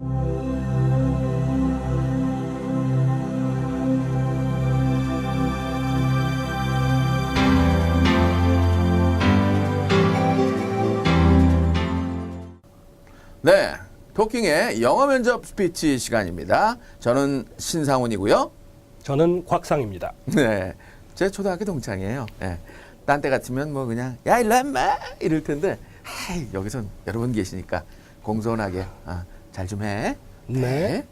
네, 토킹의 영어 면접 스피치 시간입니다. 저는 신상훈이고요. 저는 곽상입니다. 네, 제 초등학교 동창이에요. 네. 딴 때 같으면 뭐 그냥 야 일로 와마 이럴 텐데 여기선 여러분 계시니까 공손하게 잘 좀 해. 네.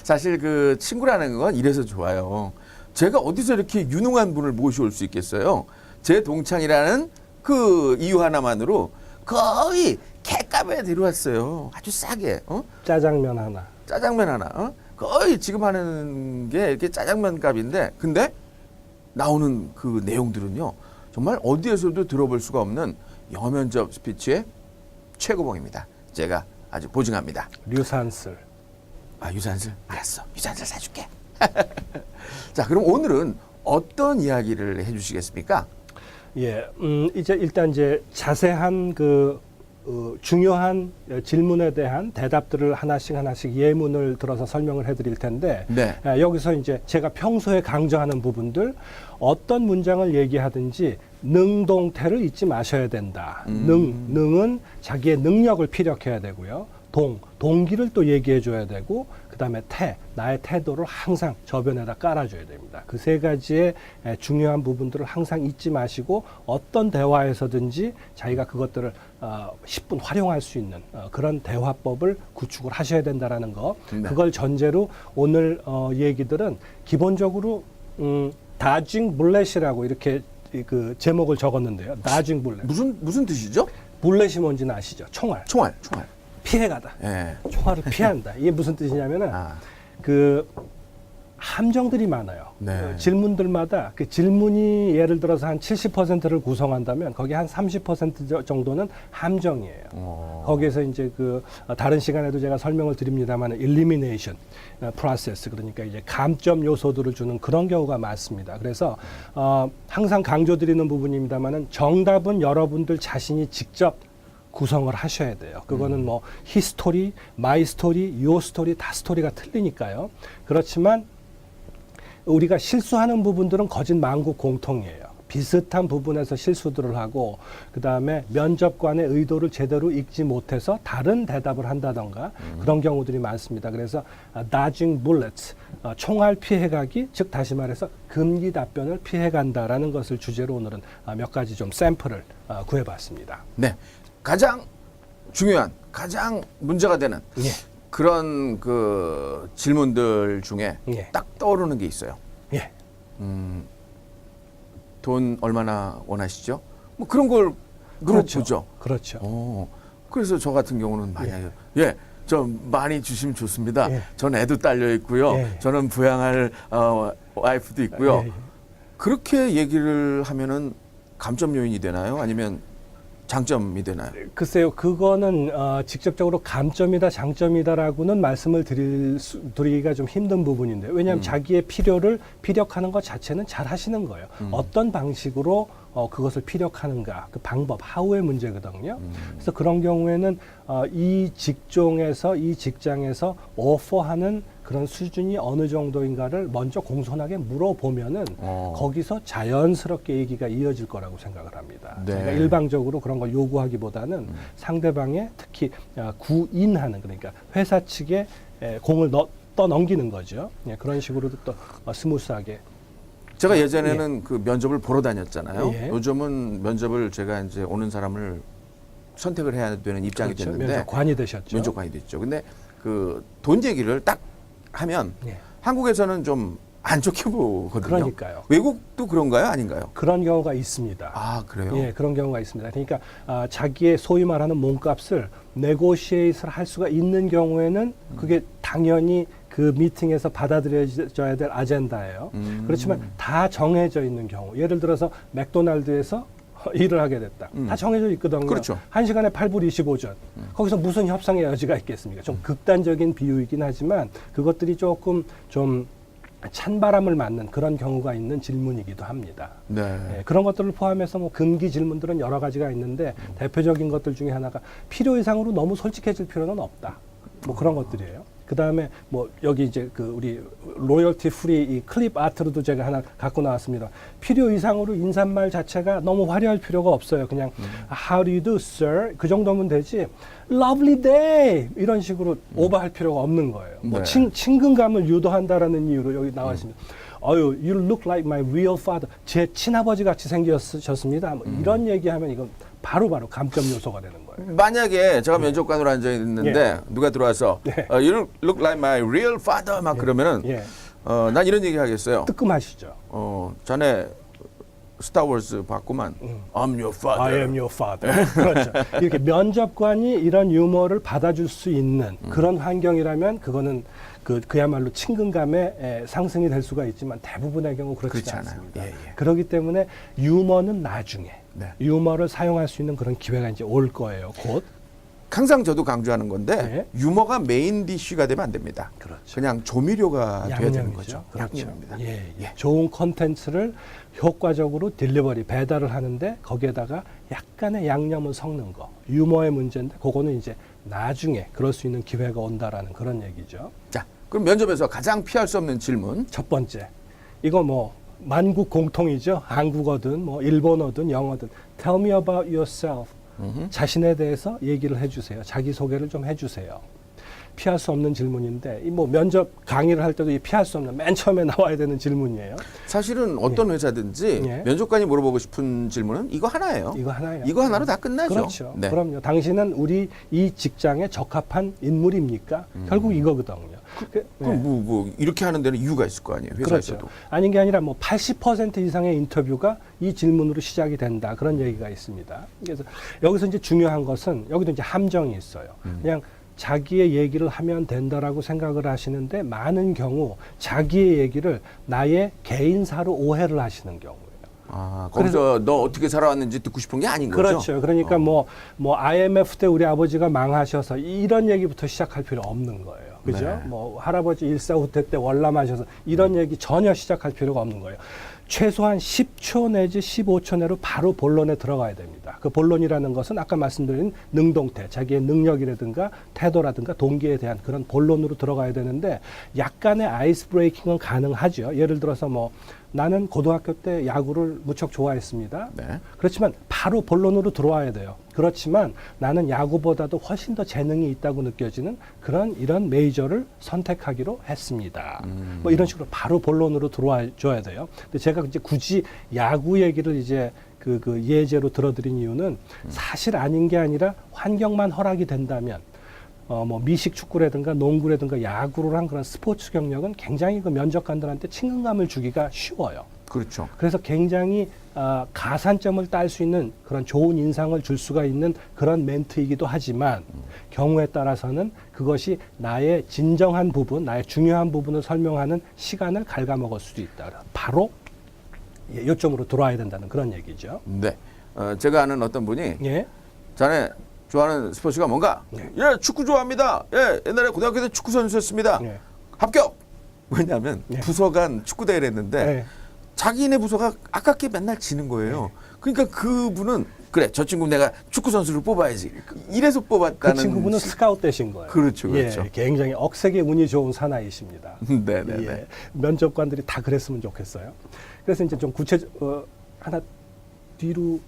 사실 그 친구라는 건 이래서 좋아요. 제가 어디서 이렇게 유능한 분을 모셔올 수 있겠어요. 제 동창이라는 그 이유 하나만으로 거의 캣값에 데려왔어요. 아주 싸게. 짜장면 하나. 짜장면 하나. 거의 지금 하는 게 이렇게 짜장면 값인데, 근데 나오는 그 내용들은요, 정말 어디에서도 들어볼 수가 없는 영어 면접 스피치의 최고봉입니다. 제가 아주 보증합니다. 류산슬. 유산슬? 알았어. 유산슬 사줄게. 자, 그럼 오늘은 어떤 이야기를 해주시겠습니까? 예, 일단 자세한 중요한 질문에 대한 대답들을 하나씩 예문을 들어서 설명을 해드릴 텐데, 네. 여기서 이제 제가 평소에 강조하는 부분들, 어떤 문장을 얘기하든지 능동태를 잊지 마셔야 된다. 능은 자기의 능력을 피력해야 되고요. 동기를 또 얘기해 줘야 되고, 그 다음에 나의 태도를 항상 저변에다 깔아줘야 됩니다. 그 세 가지의 중요한 부분들을 항상 잊지 마시고 어떤 대화에서든지 자기가 그것들을 10분 활용할 수 있는 그런 대화법을 구축을 하셔야 된다라는 거. 네. 그걸 전제로 오늘 얘기들은 기본적으로 다징 불렛이라고 이렇게 그 제목을 적었는데요. 다징 불렛. 무슨 뜻이죠? 불렛이 뭔지는 아시죠? 총알. 피해가다. 예. 총알을 피한다. 이게 무슨 뜻이냐면은 그 함정들이 많아요. 네. 그 질문들마다 그 질문이 예를 들어서 한 70%를 구성한다면 거기 한 30% 정도는 함정이에요. 거기에서 이제 그 다른 시간에도 제가 설명을 드립니다만 elimination process, 그러니까 이제 감점 요소들을 주는 그런 경우가 많습니다. 그래서 항상 강조드리는 부분입니다만은 정답은 여러분들 자신이 직접 구성을 하셔야 돼요. 그거는 뭐 히스토리, 마이 스토리, 요 스토리 다 스토리가 틀리니까요. 그렇지만 우리가 실수하는 부분들은 거짓말고 공통이에요. 비슷한 부분에서 실수들을 하고, 그 다음에 면접관의 의도를 제대로 읽지 못해서 다른 대답을 한다던가 그런 경우들이 많습니다. 그래서 dodging bullets, 총알 피해가기, 즉 다시 말해서 금기 답변을 피해간다라는 것을 주제로 오늘은 몇 가지 좀 샘플을 구해봤습니다. 네. 가장 중요한, 가장 문제가 되는 예. 그런 그 질문들 중에 예. 딱 떠오르는 게 있어요. 예. 돈 얼마나 원하시죠? 뭐 그런 걸 그렇죠. 물어보죠. 그렇죠. 그래서 저 같은 경우는 많이 해요. 예. 저 많이 주시면 좋습니다. 예. 전 애도 딸려 있고요. 예. 저는 부양할 와이프도 있고요. 예. 그렇게 얘기를 하면은 감점 요인이 되나요? 아니면 장점이 되나요? 글쎄요, 그거는 직접적으로 감점이다, 장점이다라고는 말씀을 드리기가 좀 힘든 부분인데, 왜냐하면 자기의 필요를 피력하는 것 자체는 잘 하시는 거예요. 어떤 방식으로 그것을 피력하는가, 그 방법, 하우의 문제거든요. 그래서 그런 경우에는 이 직종에서, 이 직장에서 오퍼하는 그런 수준이 어느 정도인가를 먼저 공손하게 물어보면은 거기서 자연스럽게 얘기가 이어질 거라고 생각을 합니다. 네. 제가 일방적으로 그런 걸 요구하기보다는 상대방의 특히 구인하는, 그러니까 회사 측에 공을 떠넘기는 거죠. 예, 그런 식으로 또 스무스하게. 제가 예전에는 그 면접을 보러 다녔잖아요. 예. 요즘은 면접을 제가 이제 오는 사람을 선택을 해야 되는 입장이 그렇죠. 됐는데 면접관이 되셨죠. 면접관이 됐죠. 근데 그 돈 얘기를 딱 하면 예. 한국에서는 좀 안 좋게 보거든요. 그러니까요. 외국도 그런가요? 아닌가요? 그런 경우가 있습니다. 아, 그래요? 예, 그런 경우가 있습니다. 그러니까 자기의 소위 말하는 몸값을 네고시에이트를 할 수가 있는 경우에는 그게 당연히 그 미팅에서 받아들여져야 될 아젠다예요. 그렇지만 다 정해져 있는 경우, 예를 들어서 맥도날드에서 일을 하게 됐다. 다 정해져 있거든요. 그렇죠. 1시간에 8불 25전. 거기서 무슨 협상의 여지가 있겠습니까? 좀 극단적인 비유이긴 하지만 그것들이 조금 좀 찬바람을 맞는 그런 경우가 있는 질문이기도 합니다. 네. 예, 그런 것들을 포함해서 뭐 금기 질문들은 여러 가지가 있는데 대표적인 것들 중에 하나가 필요 이상으로 너무 솔직해질 필요는 없다. 뭐 그런 것들이에요. 그 다음에 뭐 여기 이제 그 우리 로열티 프리 이 클립 아트로도 제가 하나 갖고 나왔습니다. 필요 이상으로 인사말 자체가 너무 화려할 필요가 없어요. 그냥 How do you do, sir? 그 정도면 되지. Lovely day 이런 식으로 오버할 필요가 없는 거예요. 뭐 네. 친근감을 유도한다라는 이유로 여기 나와 있습니다. 어유, you look like my real father. 제 친아버지 같이 생겼습니다. 뭐 이런 얘기하면 이건 바로바로 감점 요소가 되는 거예요. 만약에 제가 면접관으로 앉아 있는데 누가 들어와서 네. You look like my real father 막 그러면은 예. 난 이런 얘기 하겠어요. 뜨끔하시죠. 자네 스타워즈 봤구만. I'm your father. I am your father. 그렇죠. 이렇게 면접관이 이런 유머를 받아줄 수 있는 그런 환경이라면 그거는 그야말로 친근감의 상승이 될 수가 있지만 대부분의 경우 그렇지 그렇지 않아요. 않습니다. 예, 예. 그렇기 때문에 유머는 나중에 네. 유머를 사용할 수 있는 그런 기회가 이제 올 거예요. 곧. 항상 저도 강조하는 건데 네. 유머가 메인 디쉬가 되면 안 됩니다. 그렇죠. 그냥 조미료가 돼야 되는 거죠. 그렇죠. 양념입니다. 예, 예. 좋은 콘텐츠를 효과적으로 딜리버리 배달을 하는데 거기에다가 약간의 양념을 섞는 거 유머의 문제인데 그거는 이제 나중에 그럴 수 있는 기회가 온다라는 그런 얘기죠. 자, 그럼 면접에서 가장 피할 수 없는 질문. 첫 번째, 이거 뭐 만국 공통이죠. 한국어든 뭐 일본어든 영어든 Tell me about yourself. 자신에 대해서 얘기를 해주세요. 자기 소개를 좀 해주세요. 피할 수 없는 질문인데 이 뭐 면접 강의를 할 때도 이 피할 수 없는 맨 처음에 나와야 되는 질문이에요. 사실은 어떤 회사든지 예. 면접관이 물어보고 싶은 질문은 이거 하나예요. 이거 하나예요. 이거 하나로 다 끝나죠. 그렇죠. 네. 그럼요. 당신은 우리 이 직장에 적합한 인물입니까? 결국 이거거든요. 그럼 뭐 이렇게 하는 데는 이유가 있을 거 아니에요. 회사에서도. 그렇죠. 아닌 게 아니라 뭐 80% 이상의 인터뷰가 이 질문으로 시작이 된다. 그런 얘기가 있습니다. 그래서 여기서 이제 중요한 것은 여기도 이제 함정이 있어요. 그냥 자기의 얘기를 하면 된다라고 생각을 하시는데 많은 경우 자기의 얘기를 나의 개인사로 오해를 하시는 경우예요. 아, 거기서 너 어떻게 살아왔는지 듣고 싶은 게 아닌 거죠? 그렇죠. 그러니까 뭐 IMF 때 우리 아버지가 망하셔서 이런 얘기부터 시작할 필요 없는 거예요. 그죠? 네. 뭐 할아버지 일사후퇴 때 월남하셔서 이런 얘기 전혀 시작할 필요가 없는 거예요. 최소한 10초 내지 15초 내로 바로 본론에 들어가야 됩니다. 그 본론이라는 것은 아까 말씀드린 능동태, 자기의 능력이라든가 태도라든가 동기에 대한 그런 본론으로 들어가야 되는데 약간의 아이스 브레이킹은 가능하죠. 예를 들어서 뭐 나는 고등학교 때 야구를 무척 좋아했습니다. 네. 그렇지만 바로 본론으로 들어와야 돼요. 그렇지만 나는 야구보다도 훨씬 더 재능이 있다고 느껴지는 이런 메이저를 선택하기로 했습니다. 뭐 이런 식으로 바로 본론으로 들어와 줘야 돼요. 근데 제가 이제 굳이 야구 얘기를 이제 그 예제로 들어드린 이유는 사실 아닌 게 아니라 환경만 허락이 된다면 뭐 미식 축구라든가 농구라든가 야구를 한 그런 스포츠 경력은 굉장히 그 면접관들한테 친근감을 주기가 쉬워요. 그렇죠. 그래서 굉장히 가산점을 딸 수 있는 그런 좋은 인상을 줄 수가 있는 그런 멘트이기도 하지만 경우에 따라서는 그것이 나의 진정한 부분, 나의 중요한 부분을 설명하는 시간을 ഘ아먹을 수도 있다. 바로 요점으로 들어와야 된다는 그런 얘기죠. 네. 제가 아는 어떤 분이 예. 자네 좋아하는 스포츠가 뭔가? 네. 예, 축구 좋아합니다. 예, 옛날에 고등학교 때 축구 선수였습니다. 예. 합격! 왜냐하면 예. 부서 간 축구 대회를 했는데 예. 자기네 부서가 아깝게 맨날 지는 거예요. 그러니까 그분은 그래, 저 친구 내가 축구 선수를 뽑아야지. 이래서 그 뽑았다는. 친구분은 스카웃 되신 거예요. 그렇죠, 그렇죠. 예, 굉장히 억세게 운이 좋은 사나이십니다. 네네네. 예, 면접관들이 다 그랬으면 좋겠어요. 그래서 이제 좀 하나 뒤로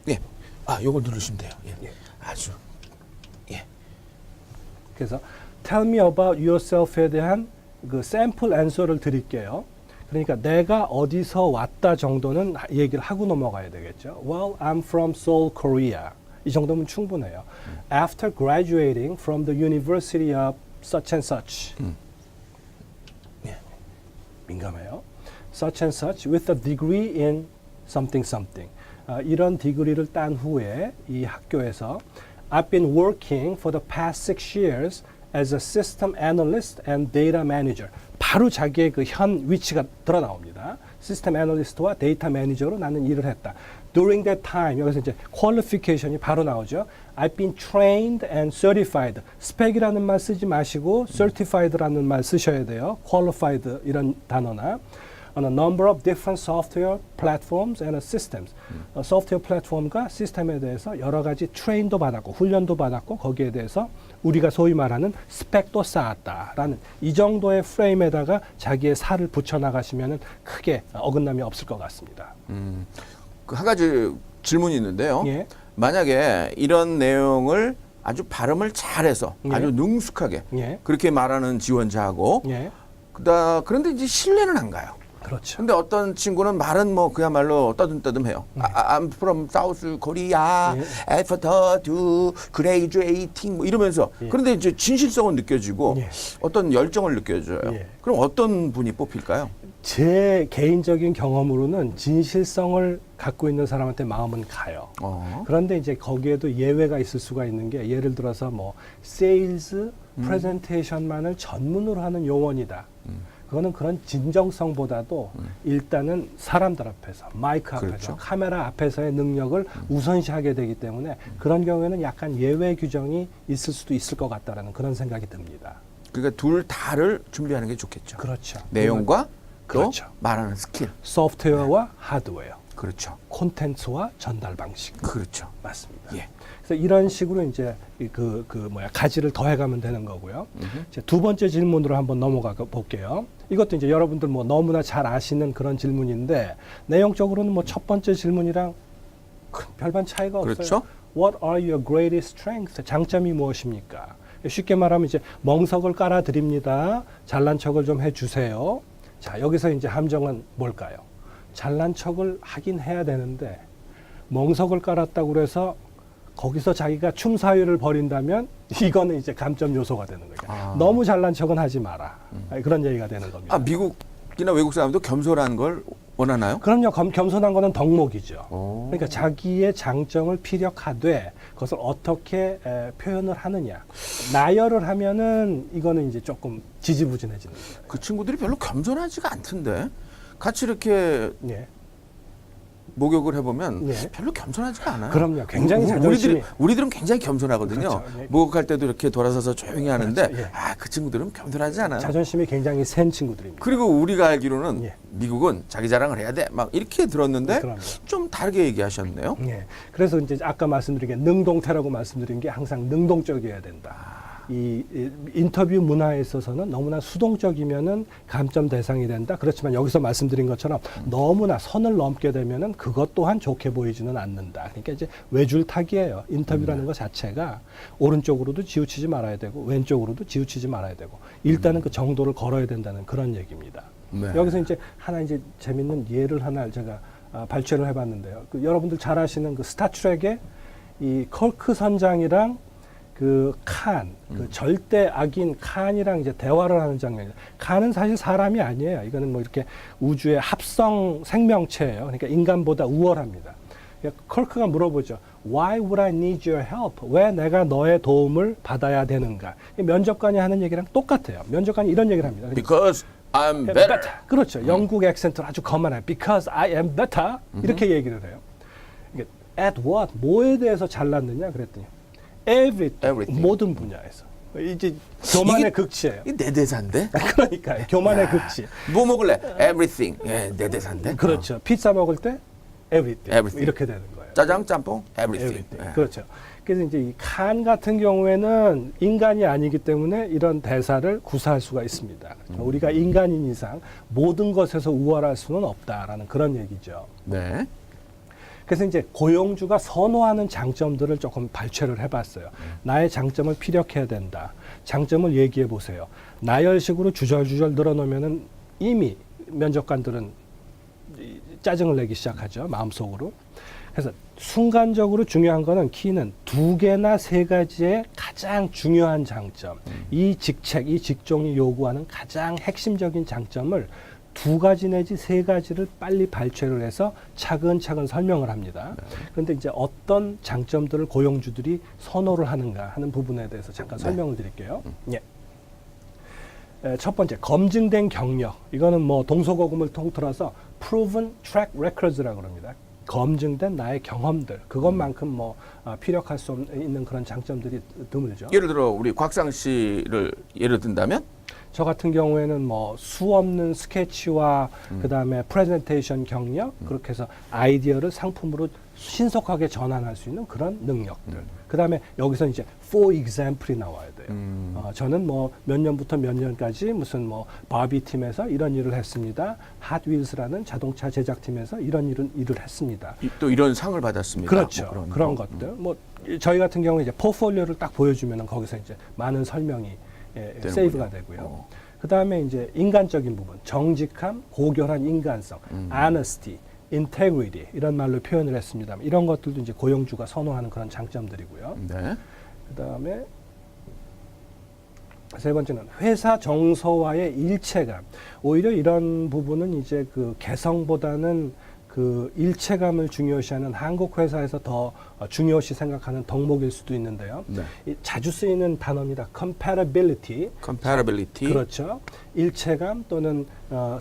예. 아, 요걸 누르시면 돼요. 예. 예. 아주. 예. 그래서 Tell me about yourself에 대한 그 샘플 앤서를 드릴게요. 그러니까 내가 어디서 왔다 정도는 얘기를 하고 넘어가야 되겠죠. Well, I'm from Seoul, Korea. 이 정도면 충분해요. After graduating from the University of such and such. 예. 민감해요. Such and such with a degree in something something. 이런 디그리를 딴 후에 이 학교에서 I've been working for the past 6 years as a system analyst and data manager. 바로 자기의 그 현 위치가 드러나옵니다. 시스템 애널리스트와 데이터 매니저로 나는 일을 했다. during that time 여기서 이제 qualification이 바로 나오죠. I've been trained and certified. spec이라는 말 쓰지 마시고 certified라는 말 쓰셔야 돼요. qualified 이런 단어나 on a number of different software platforms and systems. 소프트웨어 플랫폼과 시스템에 대해서 여러 가지 트레인도 받았고 훈련도 받았고 거기에 대해서 우리가 소위 말하는 스펙도 쌓았다라는 이 정도의 프레임에다가 자기의 살을 붙여 나가시면은 크게 어긋남이 없을 것 같습니다. 그 한 가지 질문이 있는데요. 예. 만약에 이런 내용을 아주 발음을 잘해서 예. 아주 능숙하게 예. 그렇게 말하는 지원자하고 예. 그런데 이제 신뢰는 안 가요. 그렇죠. 근데 어떤 친구는 말은 뭐 그야말로 떠듬떠듬해요. I'm from South Korea, after to graduating 뭐 이러면서 예. 그런데 이제 진실성은 느껴지고 예. 어떤 열정을 느껴져요. 예. 그럼 어떤 분이 뽑힐까요? 제 개인적인 경험으로는 진실성을 갖고 있는 사람한테 마음은 가요. 그런데 이제 거기에도 예외가 있을 수가 있는 게 예를 들어서 뭐 세일즈 프레젠테이션만을 전문으로 하는 요원이다. 그거는 그런 진정성보다도 일단은 사람들 앞에서 마이크 앞에서 그렇죠. 카메라 앞에서의 능력을 우선시하게 되기 때문에 그런 경우에는 약간 예외 규정이 있을 수도 있을 것 같다라는 그런 생각이 듭니다. 그러니까 둘 다를 준비하는 게 좋겠죠. 그렇죠. 내용과 또 그렇죠. 말하는 스킬. 소프트웨어와 하드웨어, 그렇죠. 콘텐츠와 전달 방식. 그렇죠. 맞습니다. 예. 그래서 이런 식으로 이제 가지를 더해가면 되는 거고요. 이제 두 번째 질문으로 한번 넘어가 볼게요. 이것도 이제 여러분들 뭐 너무나 잘 아시는 그런 질문인데 내용적으로는 뭐 첫 번째 질문이랑 큰 별반 차이가 없어요. 그렇죠. What are your greatest strengths? 장점이 무엇입니까? 쉽게 말하면 이제 멍석을 깔아 드립니다. 잘난 척을 좀 해주세요. 자, 여기서 이제 함정은 뭘까요? 잘난 척을 하긴 해야 되는데 멍석을 깔았다고 그래서 거기서 자기가 춤사위를 벌인다면 이거는 이제 감점 요소가 되는 거예요. 너무 잘난 척은 하지 마라. 그런 얘기가 되는 겁니다. 미국이나 외국 사람도 겸손한 걸 원하나요? 그럼요. 겸손한 거는 덕목이죠. 그러니까 자기의 장점을 피력하되 그것을 어떻게 표현을 하느냐. 나열을 하면은 이거는 이제 조금 지지부진해지는 거예요. 그 친구들이 별로 겸손하지가 않던데 같이 이렇게 예. 목욕을 해보면 예. 별로 겸손하지가 않아요. 그럼요. 굉장히 자존심이. 우리들은 굉장히 겸손하거든요. 그렇죠. 예. 목욕할 때도 이렇게 돌아서서 조용히 하는데 그렇죠. 예. 그 친구들은 겸손하지 않아요. 자존심이 굉장히 센 친구들입니다. 그리고 우리가 알기로는 예. 미국은 자기 자랑을 해야 돼. 막 이렇게 들었는데 그럼요. 좀 다르게 얘기하셨네요. 예. 그래서 이제 아까 말씀드린 게 능동태라고 말씀드린 게 항상 능동적이어야 된다. 이 인터뷰 문화에 있어서는 너무나 수동적이면은 감점 대상이 된다. 그렇지만 여기서 말씀드린 것처럼 너무나 선을 넘게 되면은 그것 또한 좋게 보이지는 않는다. 그러니까 이제 외줄타기예요. 인터뷰라는 것 자체가 오른쪽으로도 지우치지 말아야 되고 왼쪽으로도 지우치지 말아야 되고 일단은 그 정도를 걸어야 된다는 그런 얘기입니다. 네. 여기서 이제 하나 이제 재밌는 예를 하나 제가 발췌를 해봤는데요. 여러분들 잘 아시는 그 스타트rek의 이 컬크 선장이랑 그 절대 악인 칸이랑 이제 대화를 하는 장면이에요. 칸은 사실 사람이 아니에요. 이거는 뭐 이렇게 우주의 합성 생명체예요. 그러니까 인간보다 우월합니다. 그러니까 컬크가 물어보죠. Why would I need your help? 왜 내가 너의 도움을 받아야 되는가? 면접관이 하는 얘기랑 똑같아요. 면접관이 이런 얘기를 합니다. Because I'm better. 그렇죠. 영국 액센트로 아주 거만해요. Because I am better. 이렇게 얘기를 해요. At what? 뭐에 대해서 잘났느냐 그랬더니 Everything. 모든 분야에서. 이제 교만의 극치예요. 이게 내 대사인데? 그러니까요. 교만의 극치. 뭐 먹을래? Everything. 예, 내 대사인데? 그렇죠. 피자 먹을 때 everything. 이렇게 되는 거예요. 짜장, 짬뽕, everything. 예. 그렇죠. 그래서 이제 이 칸 같은 경우에는 인간이 아니기 때문에 이런 대사를 구사할 수가 있습니다. 우리가 인간인 이상 모든 것에서 우월할 수는 없다라는 그런 얘기죠. 네. 그래서 이제 고용주가 선호하는 장점들을 조금 발췌를 해봤어요. 나의 장점을 피력해야 된다. 장점을 얘기해 보세요. 나열식으로 주절주절 늘어놓으면은 이미 면접관들은 짜증을 내기 시작하죠. 마음속으로. 그래서 순간적으로 중요한 거는 키는 2개나 3가지의 가장 중요한 장점. 이 직책, 이 직종이 요구하는 가장 핵심적인 장점을 2가지 내지 3가지를 빨리 발췌를 해서 차근차근 설명을 합니다. 그런데 이제 어떤 장점들을 고용주들이 선호를 하는가 하는 부분에 대해서 잠깐 설명을 드릴게요. 예. 첫 번째, 검증된 경력. 이거는 뭐 동서고금을 통틀어서 proven track records라고 합니다. 검증된 나의 경험들 그것만큼 뭐 피력할 수 있는 그런 장점들이 드물죠. 예를 들어 우리 곽상 씨를 예를 든다면 저 같은 경우에는 뭐 수없는 스케치와 그다음에 프레젠테이션 경력 그렇게 해서 아이디어를 상품으로 신속하게 전환할 수 있는 그런 능력들. 그다음에 여기서 이제 for example이 나와야 돼요. 저는 뭐 몇 년부터 몇 년까지 무슨 뭐 바비 팀에서 이런 일을 했습니다. 핫윌스라는 자동차 제작팀에서 이런 일을 했습니다. 또 이런 상을 받았습니다. 그렇죠. 뭐 그런 것들. 뭐 저희 같은 경우에 이제 포트폴리오를 딱 보여주면은 거기서 이제 많은 설명이 세이브가 되고요. 그다음에 이제 인간적인 부분, 정직함, 고결한 인간성, honesty, integrity 이런 말로 표현을 했습니다. 이런 것들도 이제 고용주가 선호하는 그런 장점들이고요. 네. 그다음에 세 번째는 회사 정서와의 일체감. 오히려 이런 부분은 이제 그 개성보다는 그 일체감을 중요시하는 한국 회사에서 더 중요시 생각하는 덕목일 수도 있는데요. 네. 자주 쓰이는 단어입니다. compatibility. compatibility. 그렇죠. 일체감 또는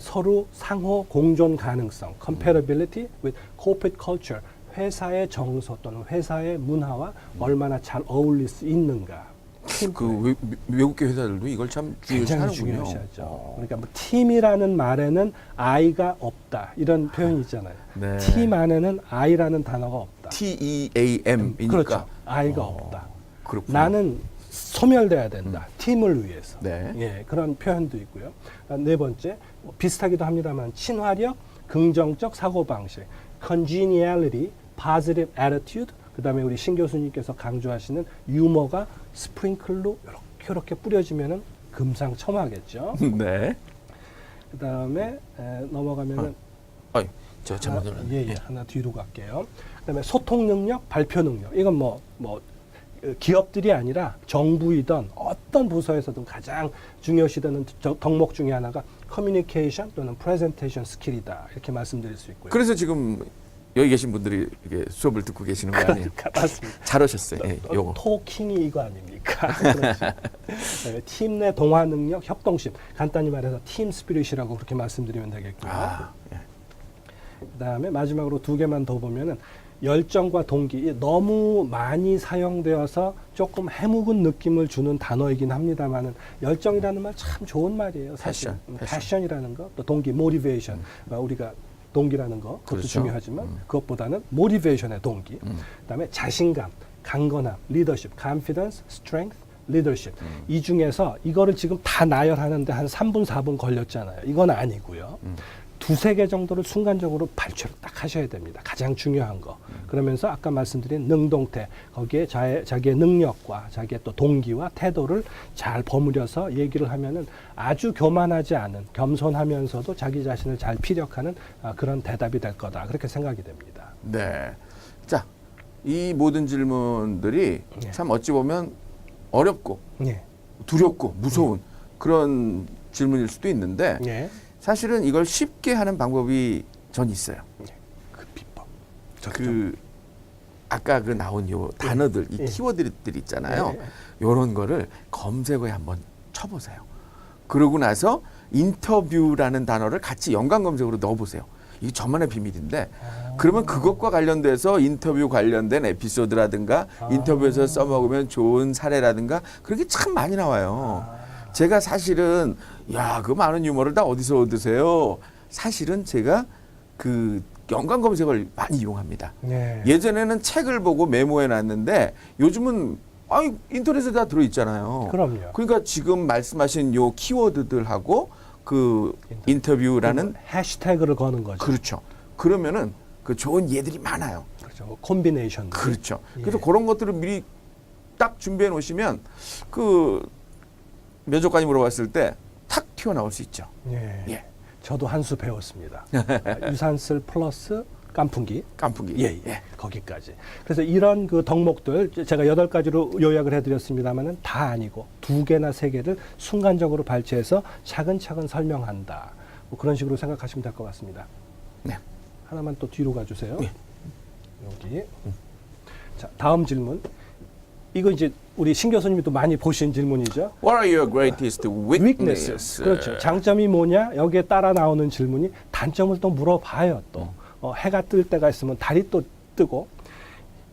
서로 상호 공존 가능성. compatibility with corporate culture. 회사의 정서 또는 회사의 문화와 얼마나 잘 어울릴 수 있는가. 그 외국계 회사들도 이걸 참 굉장히 중요시하는군요. 중요시하죠. 그러니까 뭐 팀이라는 말에는 I가 없다 이런 표현이 있잖아요. 네. 팀 안에는 I라는 단어가 없다. TEAM이니까. 그렇죠. I가 없다. 그렇구나. 나는 소멸돼야 된다. 팀을 위해서. 네. 예, 그런 표현도 있고요. 네 번째 비슷하기도 합니다만 친화력, 긍정적 사고 방식, congeniality, positive attitude. 그다음에 우리 신 교수님께서 강조하시는 유머가 스프링클로 이렇게 뿌려지면은 금상첨화겠죠. 네. 그다음에 넘어가면은 저 잘못 눌렀네. 예, 하나 뒤로 갈게요. 그다음에 소통 능력, 발표 능력. 이건 뭐 기업들이 아니라 정부이든 어떤 부서에서든 가장 중요시되는 덕목 중에 하나가 커뮤니케이션 또는 프레젠테이션 스킬이다. 이렇게 말씀드릴 수 있고요. 그래서 지금 여기 계신 분들이 이렇게 수업을 듣고 계시는 거 아니에요? 맞습니다. 잘하셨어요. 예, 요거. 토킹이 이거 아닙니까? 팀 내 동화 능력, 협동심. 간단히 말해서 팀 스피릿이라고 그렇게 말씀드리면 되겠고요. 예. 그다음에 마지막으로 두 개만 더 보면은 열정과 동기. 너무 많이 사용되어서 조금 해묵은 느낌을 주는 단어이긴 합니다만은 열정이라는 말 참 좋은 말이에요. 사실. 패션이라는 거, 또 동기, motivation. 우리가 동기라는 거 그것도 그렇죠. 중요하지만 그것보다는 모티베이션의 동기 그다음에 자신감, 강건함, 리더십, confidence, strength, leadership 이 중에서 이거를 지금 다 나열하는데 한 3분 4분 걸렸잖아요. 이건 아니고요. 두세 개 정도를 순간적으로 발표를 딱 하셔야 됩니다. 가장 중요한 거. 그러면서 아까 말씀드린 능동태, 거기에 자기의 능력과 자기의 또 동기와 태도를 잘 버무려서 얘기를 하면은 아주 교만하지 않은, 겸손하면서도 자기 자신을 잘 피력하는 그런 대답이 될 거다. 그렇게 생각이 됩니다. 네. 자, 이 모든 질문들이 예. 참 어찌 보면 어렵고 예. 두렵고 무서운 그런 질문일 수도 있는데 예. 사실은 이걸 쉽게 하는 방법이 전 있어요. 그 비법. 아까 그 나온 요 단어들, 이 키워드들 있잖아요. 요런 거를 검색어에 한번 쳐보세요. 그러고 나서 인터뷰라는 단어를 같이 연관 검색으로 넣어보세요. 이게 저만의 비밀인데 그러면 그것과 관련돼서 인터뷰 관련된 에피소드라든가 인터뷰에서 써먹으면 좋은 사례라든가 그런 게 참 많이 나와요. 제가 사실은 그 많은 유머를 다 어디서 얻으세요? 사실은 제가 그 연관 검색을 많이 이용합니다. 네. 예전에는 책을 보고 메모해 놨는데 요즘은 인터넷에 다 들어있잖아요. 그럼요. 그러니까 지금 말씀하신 요 키워드들하고 그 인터뷰라는 해시태그를 거는 거죠. 그렇죠. 그러면은 그 좋은 예들이 많아요. 그렇죠. 콤비네이션. 그렇죠. 그래서 그런 것들을 미리 딱 준비해 놓으시면 그 면접관이 물어봤을 때 탁 튀어나올 수 있죠. 예. 예. 저도 한 수 배웠습니다. 유산슬 플러스 깐풍기. 깐풍기. 예. 거기까지. 그래서 이런 그 덕목들 제가 8가지로 요약을 해드렸습니다만은 다 아니고 2개나 3개를 순간적으로 발췌해서 차근차근 설명한다. 뭐 그런 식으로 생각하시면 될 것 같습니다. 네. 하나만 또 뒤로 가주세요. 예. 여기. 자, 다음 질문. 이거 이제 우리 신 교수님이 또 많이 보신 질문이죠. What are your greatest weaknesses? 그렇죠. 장점이 뭐냐? 여기에 따라 나오는 질문이 단점을 또 물어봐요. 또 해가 뜰 때가 있으면 달이 또 뜨고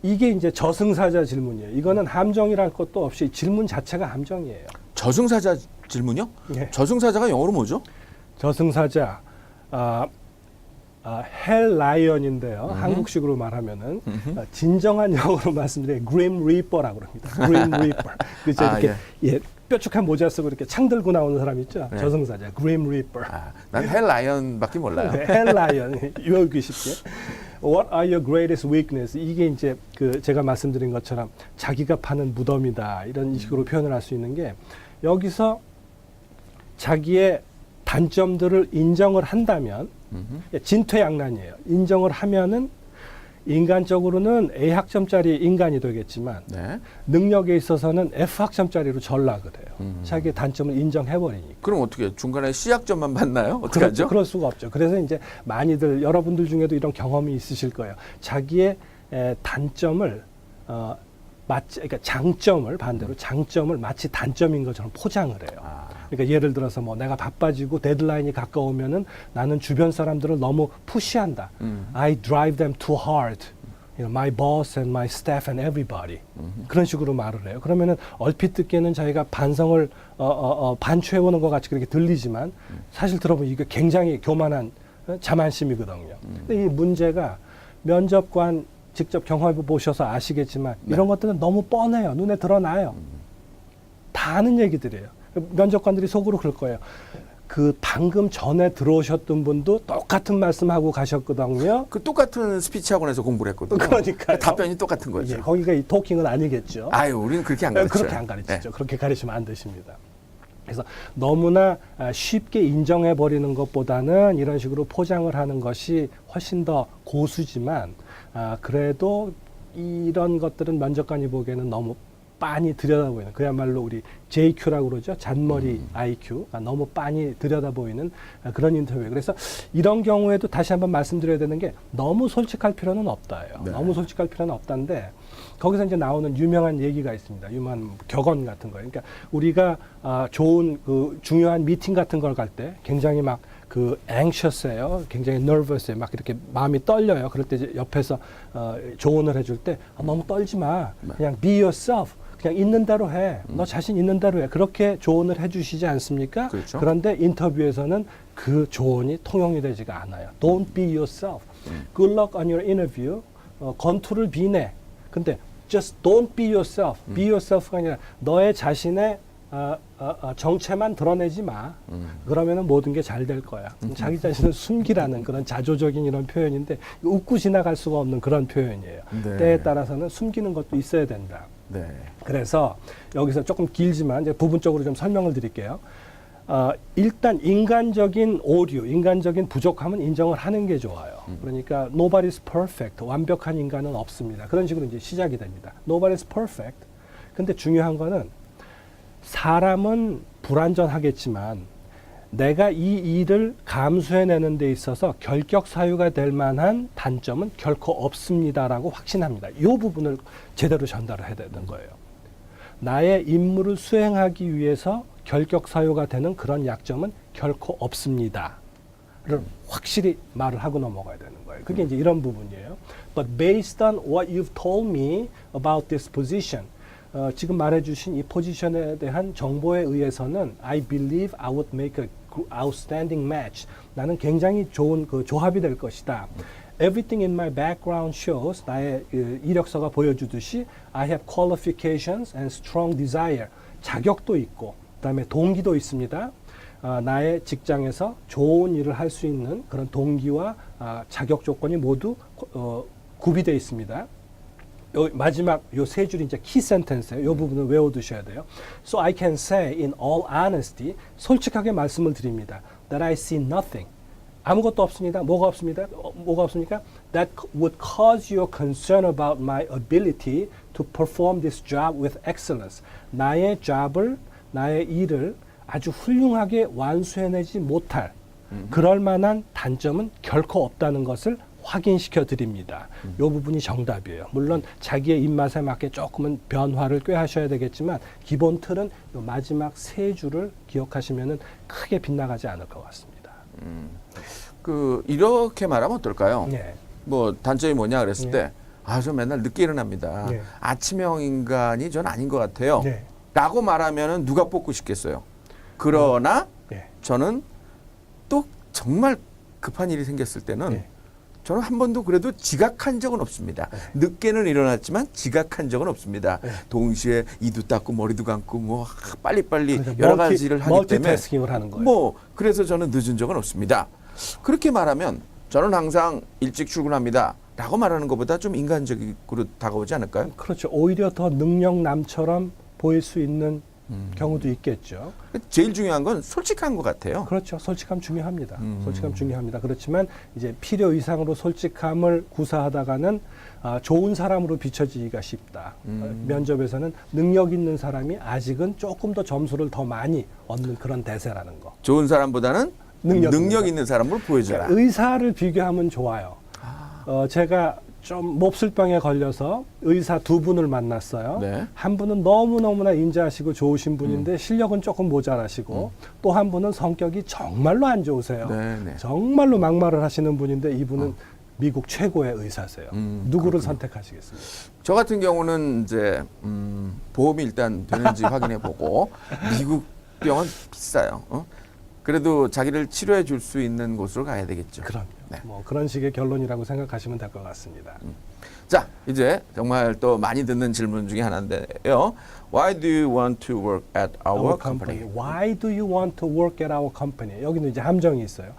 이게 이제 저승사자 질문이에요. 이거는 함정이랄 것도 없이 질문 자체가 함정이에요. 저승사자 질문이요? 예. 저승사자가 영어로 뭐죠? 저승사자 헬라이언인데요. 한국식으로 말하면은 진정한 영어로 말씀드리면 그림 리퍼라고 합니다. 그림 리퍼. 그죠? 이렇게 예, 뾰족한 모자 쓰고 이렇게 창 들고 나오는 사람 있죠. 네. 저승사자 그림 리퍼. 난 헬라이언밖에 몰라요. 네, 헬라이언 외우기 쉽게. What are your greatest weakness? 이게 이제 그 제가 말씀드린 것처럼 자기가 파는 무덤이다 이런 식으로 표현을 할 수 있는 게 여기서 자기의 단점들을 인정을 한다면 진퇴양난이에요. 인정을 하면은 인간적으로는 A 학점짜리 인간이 되겠지만 네. 능력에 있어서는 F 학점짜리로 전락을 해요. 자기의 단점을 인정해버리니까. 그럼 어떻게 중간에 C학점만 받나요? 어떻게 하죠? 그럴 수가 없죠. 그래서 이제 많이들 여러분들 중에도 이런 경험이 있으실 거예요. 자기의 단점을 마치 그러니까 장점을 반대로 장점을 마치 단점인 것처럼 포장을 해요. 그러니까 예를 들어서 뭐 내가 바빠지고 데드라인이 가까우면은 나는 주변 사람들을 너무 푸시한다. I drive them too hard. You know, my boss and my staff and everybody. 그런 식으로 말을 해요. 그러면은 얼핏 듣기에는 자기가 반성을 반추해오는 것 같이 그렇게 들리지만 사실 들어보면 이게 굉장히 교만한 자만심이거든요. 근데 이 문제가 면접관 직접 경험해 보셔서 아시겠지만 이런 것들은 너무 뻔해요. 눈에 드러나요. 다 아는 얘기들이에요. 면접관들이 속으로 그럴 거예요. 그 방금 전에 들어오셨던 분도 똑같은 말씀하고 가셨거든요. 그 똑같은 스피치 학원에서 공부를 했거든요. 그러니까요. 답변이 똑같은 거죠. 예, 거기가 이 토킹은 아니겠죠. 아유, 우리는 그렇게 안 가르쳐요. 그렇게 안 가르치죠. 네. 그렇게 가르치면 안 되십니다. 그래서 너무나 쉽게 인정해 버리는 것보다는 이런 식으로 포장을 하는 것이 훨씬 더 고수지만 그래도 이런 것들은 면접관이 보기에는 너무 빤히 들여다보이는 그야말로 우리 JQ라고 그러죠. 잔머리 IQ 너무 빤히 들여다보이는 그런 인터뷰예요. 그래서 이런 경우에도 다시 한번 말씀드려야 되는 게 너무 솔직할 필요는 없다예요. 네. 너무 솔직할 필요는 없다인데 거기서 이제 나오는 유명한 얘기가 있습니다. 유명한 격언 같은 거예요. 그러니까 우리가 좋은 그 중요한 미팅 같은 걸 갈 때 굉장히 막 그 anxious해요. 굉장히 nervous해요. 막 이렇게 마음이 떨려요. 그럴 때 이제 옆에서 조언을 해줄 때 너무 떨지 마. 그냥 be yourself. 그냥 있는 대로 해. 너 자신 있는 대로 해. 그렇게 조언을 해주시지 않습니까? 그렇죠. 그런데 인터뷰에서는 그 조언이 통용이 되지가 않아요. Don't be yourself. Good luck on your interview. 건투를 비내. 근데 just don't be yourself. Be yourself가 아니라 너의 자신의 정체만 드러내지 마. 그러면은 모든 게 잘 될 거야. 자기 자신을 숨기라는 그런 자조적인 이런 표현인데 웃고 지나갈 수가 없는 그런 표현이에요. 네. 때에 따라서는 숨기는 것도 있어야 된다. 네. 그래서 여기서 조금 길지만 이제 부분적으로 좀 설명을 드릴게요. 일단 인간적인 오류, 인간적인 부족함은 인정을 하는 게 좋아요. 그러니까 nobody's perfect, 완벽한 인간은 없습니다. 그런 식으로 이제 시작이 됩니다. Nobody's perfect. 근데 중요한 거는 사람은 불완전하겠지만 내가 이 일을 감수해내는 데 있어서 결격 사유가 될 만한 단점은 결코 없습니다라고 확신합니다. 이 부분을 제대로 전달을 해야 되는 거예요. 나의 임무를 수행하기 위해서 결격 사유가 되는 그런 약점은 결코 없습니다를 확실히 말을 하고 넘어가야 되는 거예요. 그게 이제 이런 부분이에요. But based on what you've told me about this position, 지금 말해주신 이 포지션에 대한 정보에 의해서는 I believe I would make a outstanding match. 나는 굉장히 좋은 그 조합이 될 것이다. Everything in my background shows 나의 이력서가 보여주듯이 I have qualifications and strong desire. 자격도 있고 그다음에 동기도 있습니다. 나의 직장에서 좋은 일을 할 수 있는 그런 동기와 자격 조건이 모두 구비되어 있습니다. 마지막 요 세 줄이 이제 키 센텐스예요. 요 부분을 외워두셔야 돼요. So I can say in all honesty, 솔직하게 말씀을 드립니다. That I see nothing. 아무것도 없습니다. 뭐가 없습니다. 뭐가 없습니까? That would cause your concern about my ability to perform this job with excellence. 나의 일을 아주 훌륭하게 완수해내지 못할 그럴 만한 단점은 결코 없다는 것을 확인시켜 드립니다. 이 부분이 정답이에요. 물론 자기의 입맛에 맞게 조금은 변화를 꾀하셔야 되겠지만 기본 틀은 이 마지막 세 줄을 기억하시면은 크게 빗나가지 않을 것 같습니다. 이렇게 말하면 어떨까요? 예. 뭐 단점이 뭐냐 그랬을 예. 때, 저 맨날 늦게 일어납니다. 예. 아침형 인간이 전 아닌 것 같아요. 예. 라고 말하면은 누가 뽑고 싶겠어요. 그러나 예. 저는 또 정말 급한 일이 생겼을 때는 예. 저는 한 번도 그래도 지각한 적은 없습니다. 늦게는 일어났지만 지각한 적은 없습니다. 동시에 이도 닦고 머리도 감고 뭐 빨리빨리 그러니까 여러 가지를 하기 때문에 멀티태스킹을 하는 거예요. 뭐 그래서 저는 늦은 적은 없습니다. 그렇게 말하면 저는 항상 일찍 출근합니다. 라고 말하는 것보다 좀 인간적으로 다가오지 않을까요? 그렇죠. 오히려 더 능력남처럼 보일 수 있는 경우도 있겠죠. 제일 중요한 건 솔직한 것 같아요. 그렇죠. 솔직함 중요합니다. 솔직함 중요합니다. 그렇지만 이제 필요 이상으로 솔직함을 구사하다가는 좋은 사람으로 비춰지기가 쉽다. 면접에서는 능력 있는 사람이 아직은 조금 더 점수를 더 많이 얻는 그런 대세라는 거. 좋은 사람보다는 능력 있는 사람으로 보여줘라. 그러니까 의사를 비교하면 좋아요. 제가 좀 몹쓸병에 걸려서 의사 두 분을 만났어요. 네. 한 분은 너무너무나 인자하시고 좋으신 분인데 실력은 조금 모자라시고 또 한 분은 성격이 정말로 안 좋으세요. 네, 네. 정말로 막말을 하시는 분인데 이분은 미국 최고의 의사세요. 누구를 그렇군요. 선택하시겠습니까? 저 같은 경우는 이제 보험이 일단 되는지 확인해 보고 미국 병은 비싸요. 그래도 자기를 치료해 줄 수 있는 곳으로 가야 되겠죠. 그럼요. 네. 뭐 그런 식의 결론이라고 생각하시면 될 것 같습니다. 자, 이제 정말 또 많이 듣는 질문 중에 하나인데요. Why do you want to work at our company? Why do you want to work at our company? 여기는 이제 함정이 있어요.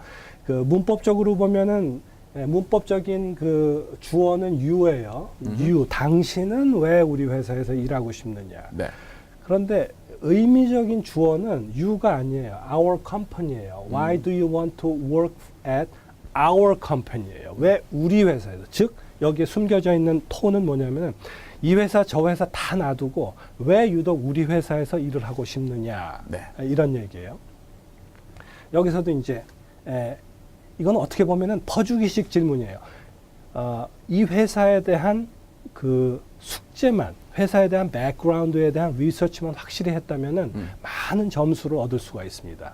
그 문법적으로 보면은 문법적인 그 주어는 you예요. you, 당신은 왜 우리 회사에서 일하고 싶느냐. 네. 그런데 의미적인 주어는 you가 아니에요. our company예요. Why do you want to work at our company예요. 왜 우리 회사에서? 즉 여기에 숨겨져 있는 톤은 뭐냐면은 이 회사 저 회사 다 놔두고 왜 유독 우리 회사에서 일을 하고 싶느냐. 네. 이런 얘기예요. 여기서도 이제 이건 어떻게 보면은 퍼주기식 질문이에요. 이 회사에 대한 그 숙제만, 회사에 대한 백그라운드에 대한 리서치만 확실히 했다면은 많은 점수를 얻을 수가 있습니다.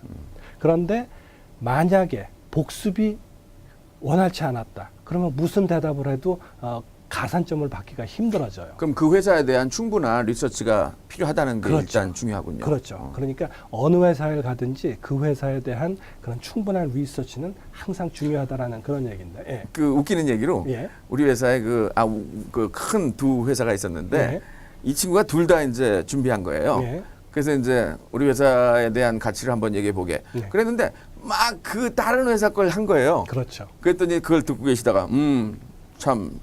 그런데 만약에 복습이 원활치 않았다. 그러면 무슨 대답을 해도 가산점을 받기가 힘들어져요. 그럼 그 회사에 대한 충분한 리서치가 필요하다는 게 그렇죠. 일단 중요하군요. 그렇죠. 그러니까 어느 회사에 가든지 그 회사에 대한 그런 충분한 리서치는 항상 중요하다라는 그런 얘기입니다. 예. 그 웃기는 얘기로 예. 우리 회사에 그 큰 두 회사가 있었는데 예. 이 친구가 둘 다 이제 준비한 거예요. 예. 그래서 이제 우리 회사에 대한 가치를 한번 얘기해 보게. 네. 그랬는데 막 그 다른 회사 걸 한 거예요. 그렇죠. 그랬더니 그걸 듣고 계시다가 참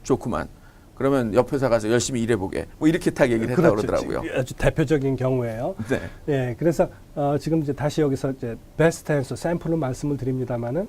좋구만. 그러면 옆 회사 가서 열심히 일해 보게. 뭐 이렇게 딱 얘기를 했다고 그러더라고요. 아주 대표적인 경우예요. 네. 예, 그래서 지금 이제 다시 여기서 이제 베스트 앤서 샘플로 말씀을 드립니다만은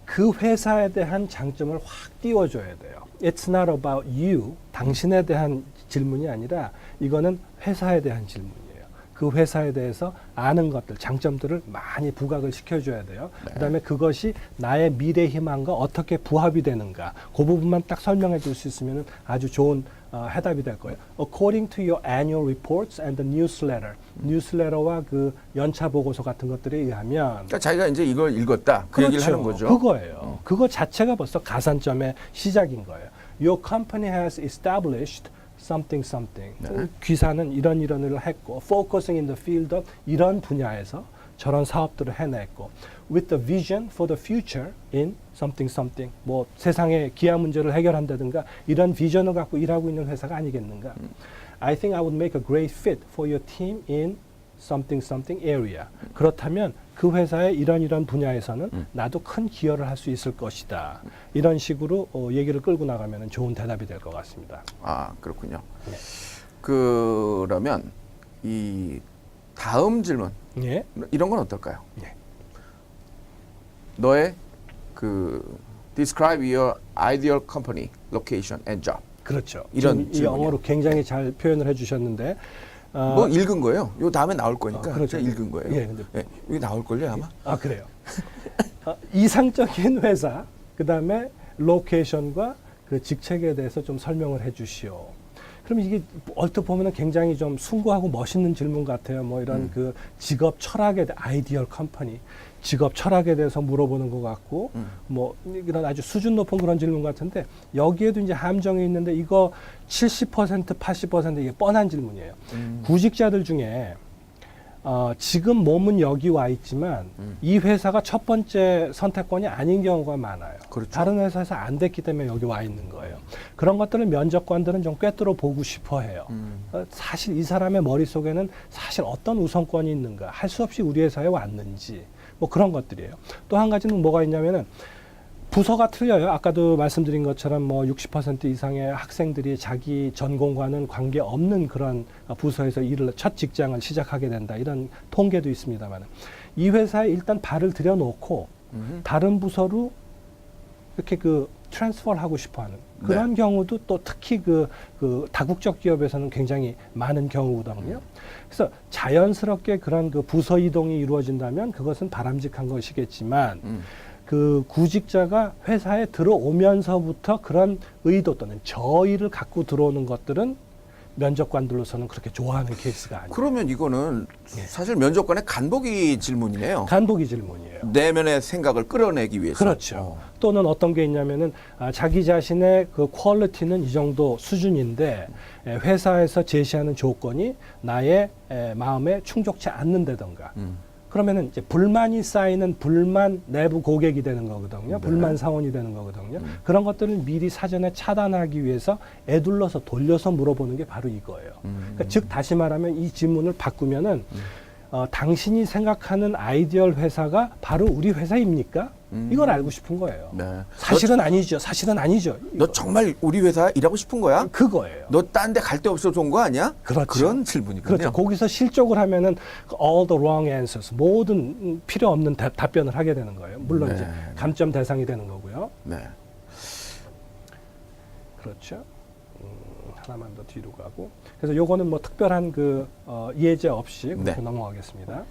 그 회사에 대한 장점을 확 띄워줘야 돼요. It's not about you, 당신에 대한 질문이 아니라 이거는 회사에 대한 질문이에요. 그 회사에 대해서 아는 것들, 장점들을 많이 부각을 시켜줘야 돼요. 네. 그다음에 그것이 나의 미래 희망과 어떻게 부합이 되는가, 그 부분만 딱 설명해 줄 수 있으면 아주 좋은 해답이 될 거예요. According to your annual reports and the newsletter, 뉴스레터와 그 연차 보고서 같은 것들에 의하면 그러니까 자기가 이제 이걸 읽었다. 그 얘기를 하는 거죠. 그거예요. 그거 자체가 벌써 가산점의 시작인 거예요. Your company has established something something. 네. 귀사는 이런 일을 했고, focusing in the field of 이런 분야에서 저런 사업들을 해냈고, with the vision for the future in something something. 뭐 세상의 기아 문제를 해결한다든가 이런 비전을 갖고 일하고 있는 회사가 아니겠는가. I think I would make a great fit for your team in something something area. 그렇다면 그 회사의 이런 분야에서는 나도 큰 기여를 할 수 있을 것이다. 이런 식으로 얘기를 끌고 나가면 좋은 대답이 될 것 같습니다. 아, 그렇군요. 네. 그러면 이 다음 질문 예. 이런 건 어떨까요? 네. 너의 그 describe your ideal company, location and job. 그렇죠. 이런 지금 이 질문이요. 영어로 굉장히 잘 표현을 해주셨는데 뭐 읽은 거예요. 요 다음에 나올 거니까. 그렇죠. 제가 읽은 거예요. 예, 근데 이게 나올 걸요 아마. 그래요. 이상적인 회사, 그 다음에 로케이션과 그 직책에 대해서 좀 설명을 해주시오. 그럼 이게 얼핏 보면은 굉장히 좀 숭고하고 멋있는 질문 같아요. 뭐 이런 그 직업 철학에 대해 아이디얼 컴퍼니, 직업 철학에 대해서 물어보는 것 같고, 뭐 이런 아주 수준 높은 그런 질문 같은데 여기에도 이제 함정이 있는데 이거 70%, 80% 이게 뻔한 질문이에요. 구직자들 중에 지금 몸은 여기 와 있지만 이 회사가 첫 번째 선택권이 아닌 경우가 많아요. 그렇죠. 다른 회사에서 안 됐기 때문에 여기 와 있는 거예요. 그런 것들을 면접관들은 좀 꿰뚫어 보고 싶어 해요. 사실 이 사람의 머릿속에는 사실 어떤 우선권이 있는가, 할 수 없이 우리 회사에 왔는지, 뭐 그런 것들이에요. 또 한 가지는 뭐가 있냐면은 부서가 틀려요. 아까도 말씀드린 것처럼 뭐 60% 이상의 학생들이 자기 전공과는 관계없는 그런 부서에서 일을 첫 직장을 시작하게 된다. 이런 통계도 있습니다만 이 회사에 일단 발을 들여놓고 다른 부서로 이렇게 그 트랜스퍼를 하고 싶어하는 그런 경우도 또 특히 그 다국적 기업에서는 굉장히 많은 경우거든요. 그래서 자연스럽게 그런 그 부서 이동이 이루어진다면 그것은 바람직한 것이겠지만 그 구직자가 회사에 들어오면서부터 그런 의도 또는 저의를 갖고 들어오는 것들은 면접관들로서는 그렇게 좋아하는 케이스가 아니에요. 그러면 이거는 사실 면접관의 간보기 질문이네요. 간보기 질문이에요. 내면의 생각을 끌어내기 위해서. 그렇죠. 또는 어떤 게 있냐면은 자기 자신의 그 퀄리티는 이 정도 수준인데 회사에서 제시하는 조건이 나의 마음에 충족치 않는다던가. 그러면은 이제 불만이 쌓이는 불만 내부 고객이 되는 거거든요. 불만 사원이 되는 거거든요. 그런 것들을 미리 사전에 차단하기 위해서 애둘러서 돌려서 물어보는 게 바로 이거예요. 그러니까 즉 다시 말하면 이 질문을 바꾸면은 당신이 생각하는 아이디얼 회사가 바로 우리 회사입니까? 이걸 알고 싶은 거예요. 네. 사실은 아니죠. 사실은 아니죠. 너 정말 우리 회사 일하고 싶은 거야? 그거예요. 너 딴 데 갈 데 없어서 온 거 아니야? 그렇죠. 그런 질문이군요. 그렇죠. 거기서 실족을 하면은 all the wrong answers, 모든 필요 없는 답변을 하게 되는 거예요. 물론 네. 이제 감점 대상이 되는 거고요. 네. 그렇죠. 하나만 더 뒤로 가고. 그래서 요거는 뭐 특별한 그 예제 없이 그렇게 넘어가겠습니다.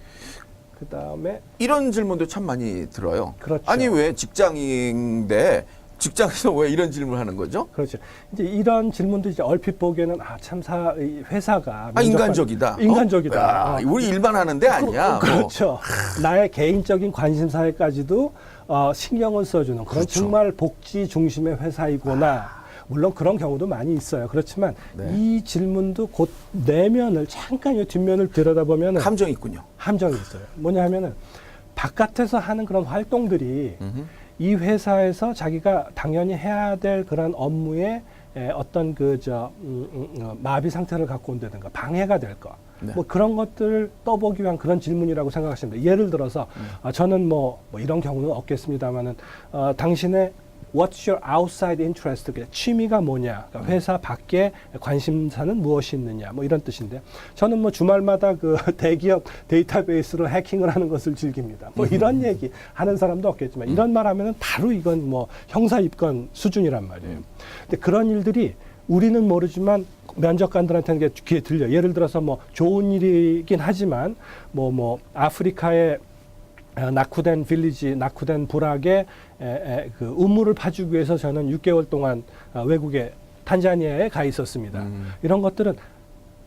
그 다음에 이런 질문도 참 많이 들어요. 그렇죠. 아니 왜 직장인데 직장에서 왜 이런 질문을 하는 거죠? 그렇죠. 이제 이런 질문도 이제 얼핏 보기에는 이 회사가 인간적이다. 인간적이다. 우리 일반 하는데 아니야. 그렇죠. 나의 개인적인 관심사에까지도 신경을 써주는 그런 그렇죠. 정말 복지 중심의 회사이구나. 물론 그런 경우도 많이 있어요. 그렇지만 이 질문도 곧 내면을 잠깐 이 뒷면을 들여다보면 감정이 있군요. 함정이 있어요. 뭐냐 하면은 바깥에서 하는 그런 활동들이 이 회사에서 자기가 당연히 해야 될 그런 업무에 어떤 마비 상태를 갖고 온다든가 방해가 될 것. 뭐 그런 것들을 떠보기 위한 그런 질문이라고 생각하시면 돼요. 예를 들어서 저는 뭐 이런 경우는 없겠습니다만은 당신의 What's your outside interest? 취미가 뭐냐? 그러니까 회사 밖에 관심사는 무엇이 있느냐? 뭐 이런 뜻인데 저는 뭐 주말마다 그 대기업 데이터베이스로 해킹을 하는 것을 즐깁니다. 뭐 이런 얘기 하는 사람도 없겠지만 이런 말 하면은 바로 이건 뭐 형사 입건 수준이란 말이에요. 근데 그런 일들이 우리는 모르지만 면접관들한테는 게 귀에 들려. 예를 들어서 뭐 좋은 일이긴 하지만 뭐 아프리카의 나쿠덴 빌리지, 나쿠덴 부락의 그 우물을 파주기 위해서 저는 6개월 동안 외국에 탄자니아에 가 있었습니다. 이런 것들은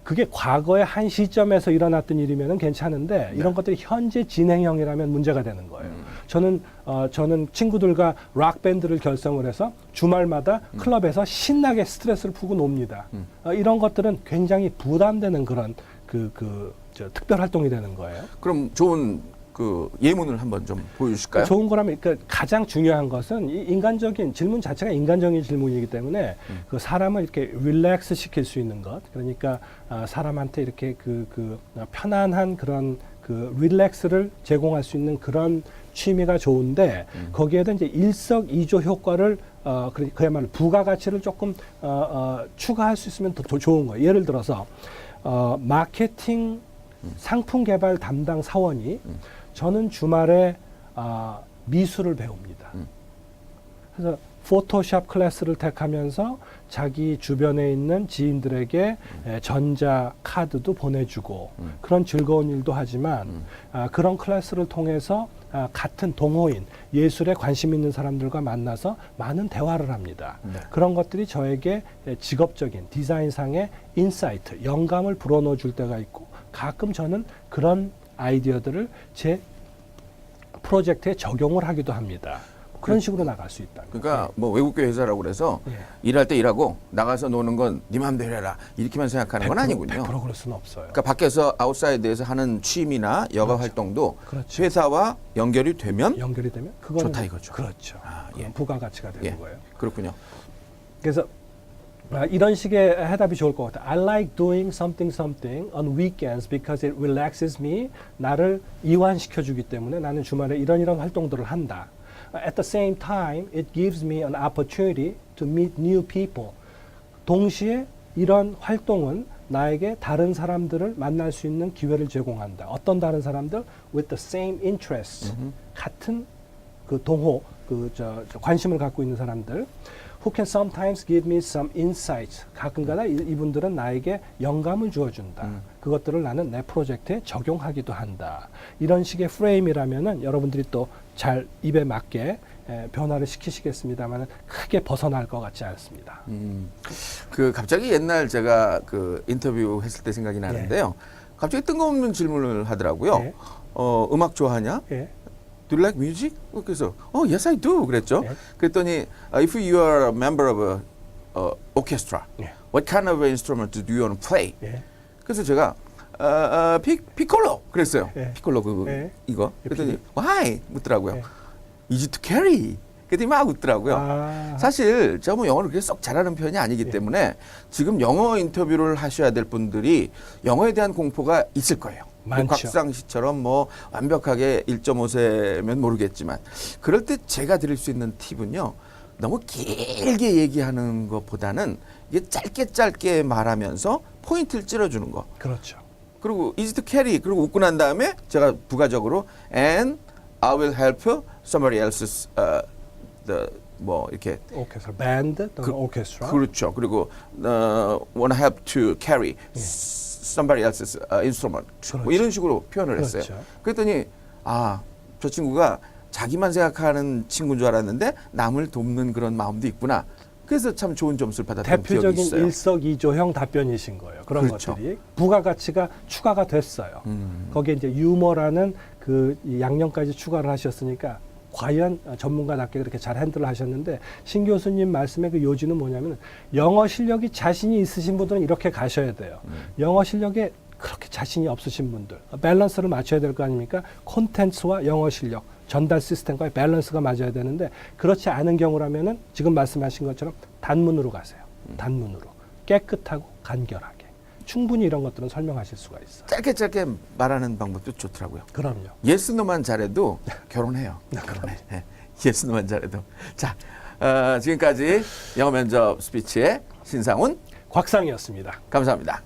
그게 과거의 한 시점에서 일어났던 일이면은 괜찮은데 이런 것들이 현재 진행형이라면 문제가 되는 거예요. 저는 친구들과 락 밴드를 결성을 해서 주말마다 클럽에서 신나게 스트레스를 푸고 놉니다. 이런 것들은 굉장히 부담되는 그런 특별 활동이 되는 거예요. 그럼 좋은 그 예문을 한번 좀 보여주실까요? 좋은 거라면 그러니까 가장 중요한 것은 이 인간적인 질문 자체가 인간적인 질문이기 때문에 그 사람을 이렇게 릴렉스 시킬 수 있는 것, 그러니까 사람한테 이렇게 편안한 그런 그 릴렉스를 제공할 수 있는 그런 취미가 좋은데 거기에다 이제 일석이조 효과를 그야말로 부가가치를 조금 추가할 수 있으면 더 좋은 거예요. 예를 들어서 마케팅 상품 개발 담당 사원이 저는 주말에 미술을 배웁니다. 그래서 포토샵 클래스를 택하면서 자기 주변에 있는 지인들에게 전자 카드도 보내주고 그런 즐거운 일도 하지만 그런 클래스를 통해서 같은 동호인, 예술에 관심 있는 사람들과 만나서 많은 대화를 합니다. 네. 그런 것들이 저에게 직업적인 디자인상의 인사이트, 영감을 불어넣어 줄 때가 있고 가끔 저는 그런 아이디어들을 제 프로젝트에 적용을 하기도 합니다. 그런 식으로 나갈 수 있다. 그러니까 뭐 외국계 회사라고 그래서 예. 일할 때 일하고 나가서 노는 건 네 맘대로 해라 이렇게만 생각하는 건 아니군요. 100% 그럴 수는 없어요. 그러니까 밖에서 아웃사이드에서 하는 취미나 여가 그렇죠. 활동도 그렇죠. 회사와 연결이 되면 연결이 되면 그거는 좋다 이거죠. 그렇죠. 아, 그건 예. 부가가치가 되는 예. 거예요. 그렇군요. 그래서 이런 식의 해답이 좋을 것 같아요. I like doing something on weekends because it relaxes me. 나를 이완시켜주기 때문에 나는 주말에 이런 활동들을 한다. At the same time, it gives me an opportunity to meet new people. 동시에 이런 활동은 나에게 다른 사람들을 만날 수 있는 기회를 제공한다. 어떤 다른 사람들? With the same interests. 같은 그 동호, 관심을 갖고 있는 사람들. Who can sometimes give me some insights. 가끔가다 이분들은 나에게 영감을 주어준다. 그것들을 나는 내 프로젝트에 적용하기도 한다. 이런 식의 프레임이라면은 여러분들이 또 잘 입에 맞게 변화를 시키시겠습니다만 크게 벗어날 것 같지 않습니다. 그 갑자기 옛날 제가 그 인터뷰 했을 때 생각이 나는데요. 갑자기 뜬금없는 질문을 하더라고요. 예. 음악 좋아하냐? 예. Do you like music? 그래서 yes I do 그랬죠. 예. 그랬더니 if you are a member of a orchestra, 예. what kind of instrument do you want to play? 예. 그래서 제가 피콜로 그랬어요. 예. 피콜로 예. 이거. 그랬더니 why 묻더라고요. 예. easy to carry. 그랬더니 막 웃더라고요. 아. 사실 저 뭐 영어를 그렇게 썩 잘하는 편이 아니기 때문에 지금 영어 인터뷰를 하셔야 될 분들이 영어에 대한 공포가 있을 거예요. 많죠. 곽상 씨처럼 뭐 완벽하게 1.5세면 모르겠지만 그럴 때 제가 드릴 수 있는 팁은요. 너무 길게 얘기하는 것보다는 이게 짧게 말하면서 포인트를 찔러주는 거. 그렇죠. 그리고 easy to carry 그리고 웃고 난 다음에 제가 부가적으로 and I will help somebody else's 뭐 이렇게 오케스트라, 밴드 또는 오케스트라. 그렇죠. 그리고 wanna help to carry somebody else's instrument. 그렇죠. 뭐 이런 식으로 표현을 그렇죠. 했어요. 그랬더니 저 친구가 자기만 생각하는 친구인 줄 알았는데 남을 돕는 그런 마음도 있구나. 그래서 참 좋은 점수를 받았던 기억이 대표적인 있어요. 일석이조형 답변이신 거예요. 그런 그렇죠. 것들이 부가가치가 추가가 됐어요. 거기에 이제 유머라는 그 양념까지 추가를 하셨으니까 과연 전문가답게 그렇게 잘 핸들을 하셨는데 신 교수님 말씀의 그 요지는 뭐냐면 영어 실력이 자신이 있으신 분들은 이렇게 가셔야 돼요. 영어 실력에 그렇게 자신이 없으신 분들 밸런스를 맞춰야 될 거 아닙니까? 콘텐츠와 영어 실력 전달 시스템과의 밸런스가 맞아야 되는데 그렇지 않은 경우라면은 지금 말씀하신 것처럼 단문으로 가세요. 단문으로 깨끗하고 간결하게 충분히 이런 것들은 설명하실 수가 있어요. 짧게 말하는 방법도 좋더라고요. 그럼요. 예스 노만 잘해도 결혼해요. 그럼요. 예스 노만 잘해도. 자, 지금까지 영어 면접 스피치의 신상훈 곽상이었습니다. 감사합니다.